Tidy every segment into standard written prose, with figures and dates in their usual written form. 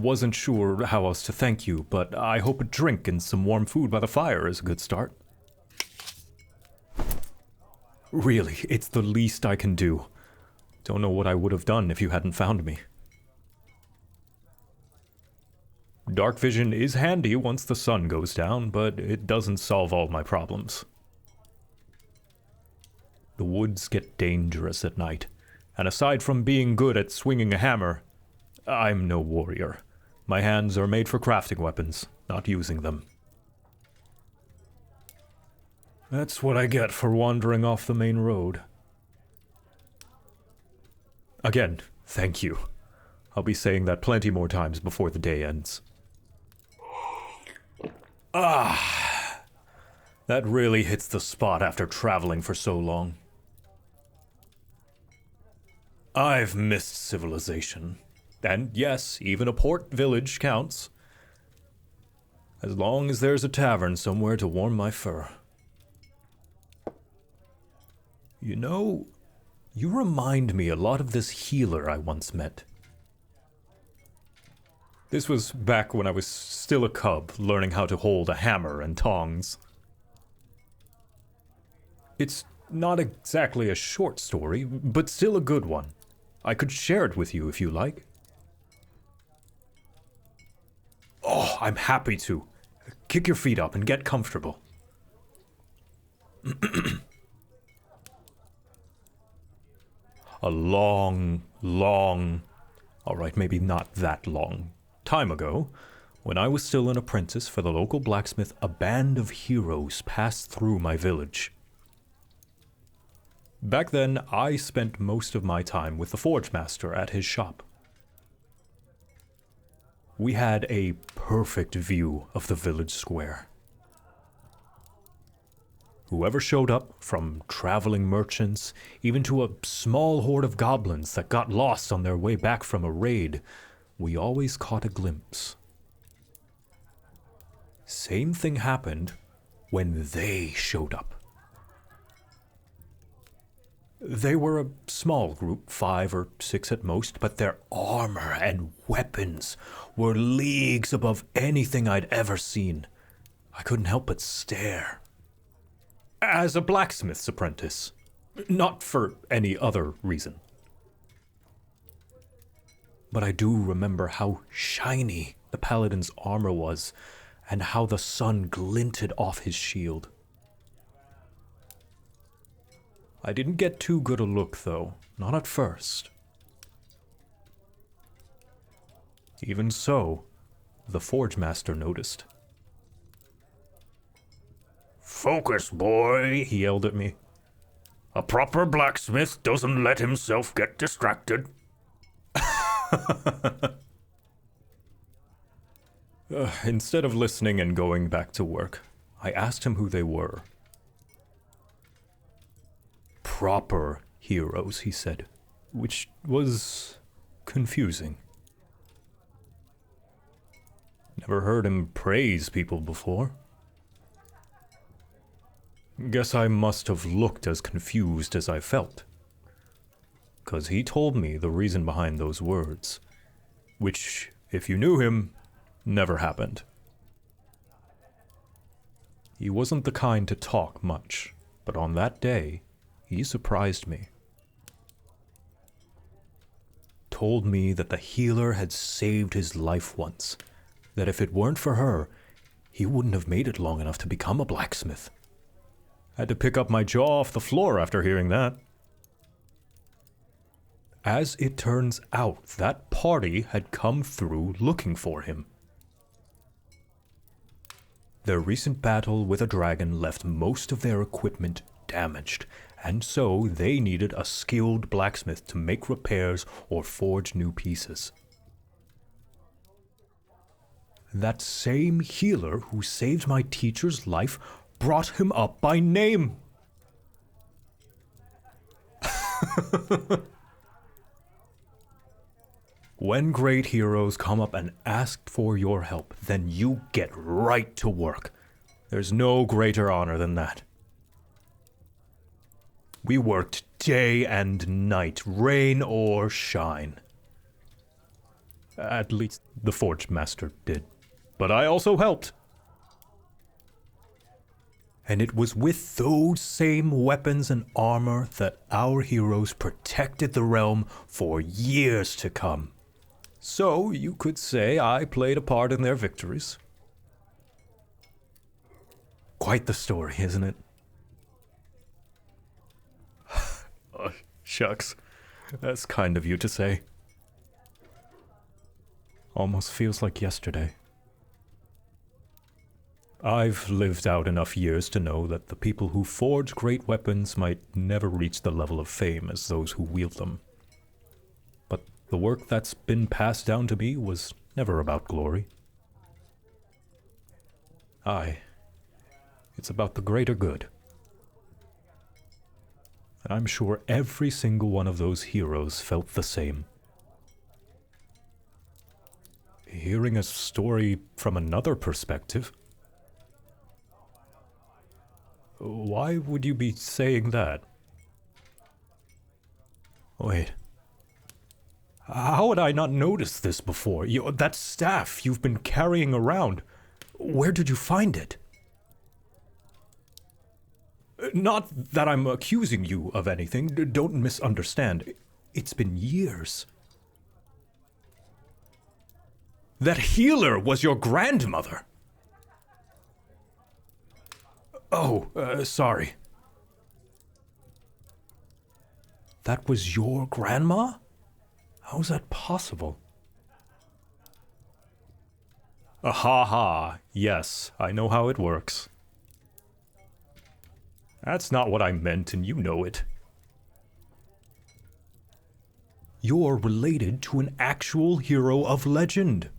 wasn't sure how else to thank you, but I hope a drink and some warm food by the fire is a good start. Really, it's the least I can do. Don't know what I would have done if you hadn't found me. Dark vision is handy once the sun goes down, but it doesn't solve all my problems. The woods get dangerous at night, and aside from being good at swinging a hammer, I'm no warrior. My hands are made for crafting weapons, not using them. That's what I get for wandering off the main road. Again, thank you. I'll be saying that plenty more times before the day ends. That really hits the spot after traveling for so long. I've missed civilization. And yes, even a port village counts. As long as there's a tavern somewhere to warm my fur. You know, you remind me a lot of this healer I once met. This was back when I was still a cub, learning how to hold a hammer and tongs. It's not exactly a short story, but still a good one. I could share it with you if you like. Oh, I'm happy to. Kick your feet up and get comfortable. A long, alright, maybe not that long, time ago, when I was still an apprentice for the local blacksmith, a band of heroes passed through my village. Back then, I spent most of my time with the forge master at his shop. We had a perfect view of the village square. Whoever showed up, from traveling merchants, even to a small horde of goblins that got lost on their way back from a raid, we always caught a glimpse. Same thing happened when they showed up. They were a small group, 5 or 6 at most, but their armor and weapons were leagues above anything I'd ever seen. I couldn't help but stare. As a blacksmith's apprentice, not for any other reason. But I do remember how shiny the paladin's armor was, and how the sun glinted off his shield. I didn't get too good a look, though, not at first. Even so, the forge master noticed. "Focus, boy," he yelled at me. "A proper blacksmith doesn't let himself get distracted." Instead of listening and going back to work, I asked him who they were. Proper heroes, he said, which was confusing. Never heard him praise people before. Guess I must have looked as confused as I felt. 'Cause he told me the reason behind those words, which, if you knew him, never happened. He wasn't the kind to talk much, but on that day, he surprised me. Told me that the healer had saved his life once, that if it weren't for her, he wouldn't have made it long enough to become a blacksmith. Had to pick up my jaw off the floor after hearing that. As it turns out, that party had come through looking for him. Their recent battle with a dragon left most of their equipment damaged, and so they needed a skilled blacksmith to make repairs or forge new pieces. That same healer who saved my teacher's life brought him up by name. When great heroes come up and ask for your help, then you get right to work. There's no greater honor than that. We worked day and night, rain or shine. At least the Forge Master did. But I also helped. And it was with those same weapons and armor that our heroes protected the realm for years to come. So you could say I played a part in their victories. Quite the story, isn't it? Oh, shucks. That's kind of you to say. Almost feels like yesterday. I've lived out enough years to know that the people who forge great weapons might never reach the level of fame as those who wield them. But the work that's been passed down to me was never about glory. It's about the greater good. And I'm sure every single one of those heroes felt the same. Hearing a story from another perspective? Why would you be saying that? Wait. How had I not noticed this before? That staff you've been carrying around. Where did you find it? Not that I'm accusing you of anything. Don't misunderstand. It's been years. That healer was your grandmother. Oh, sorry. That was your grandma? How's that possible? Ha. Yes, I know how it works. That's not what I meant, and you know it. You're related to an actual hero of legend.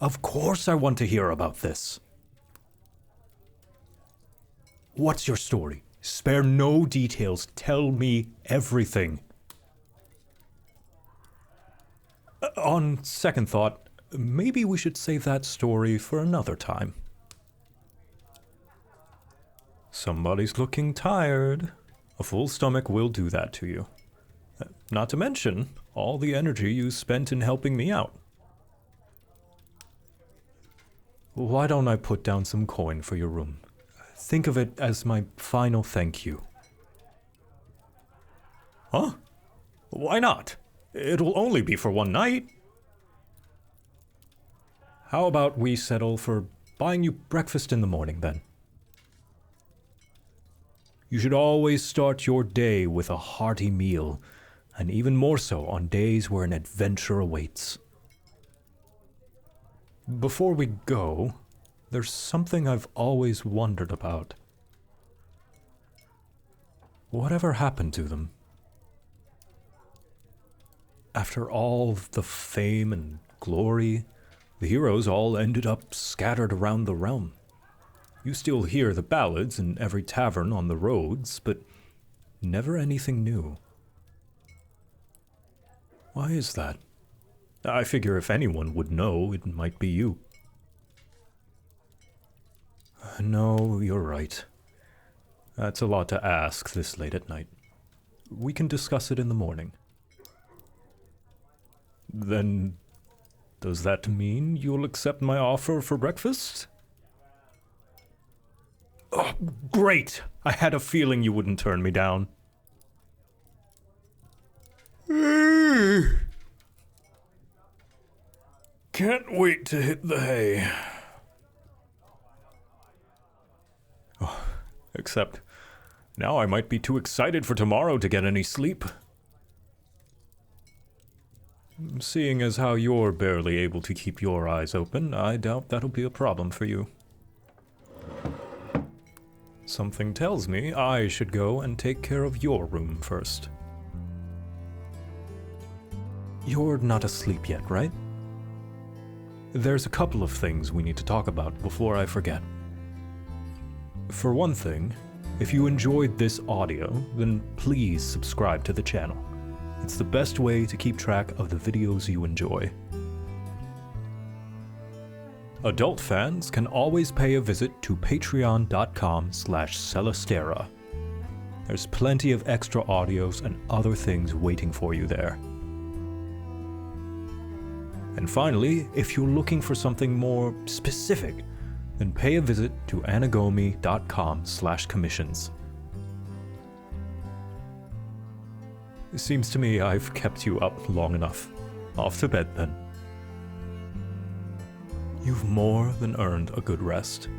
Of course I want to hear about this. What's your story? Spare no details. Tell me everything. On second thought, maybe we should save that story for another time. Somebody's looking tired. A full stomach will do that to you. Not to mention all the energy you spent in helping me out. Why don't I put down some coin for your room? Think of it as my final thank you. Huh? Why not? It'll only be for one night. How about we settle for buying you breakfast in the morning, then? You should always start your day with a hearty meal, and even more so on days where an adventure awaits. Before we go, there's something I've always wondered about. Whatever happened to them? After all the fame and glory, the heroes all ended up scattered around the realm. You still hear the ballads in every tavern on the roads, but never anything new. Why is that? I figure if anyone would know, it might be you. No, you're right. That's a lot to ask this late at night. We can discuss it in the morning. Then, does that mean you'll accept my offer for breakfast? Oh, great! I had a feeling you wouldn't turn me down. Can't wait to hit the hay. Oh, except, now I might be too excited for tomorrow to get any sleep. Seeing as how you're barely able to keep your eyes open, I doubt that'll be a problem for you. Something tells me I should go and take care of your room first. You're not asleep yet, right? There's a couple of things we need to talk about before I forget. For one thing, if you enjoyed this audio, then please subscribe to the channel. It's the best way to keep track of the videos you enjoy. Adult fans can always pay a visit to patreon.com/Celesterra. There's plenty of extra audios and other things waiting for you there. And finally, if you're looking for something more specific, then pay a visit to anagomi.com/commissions. It seems to me I've kept you up long enough. Off to bed then. You've more than earned a good rest.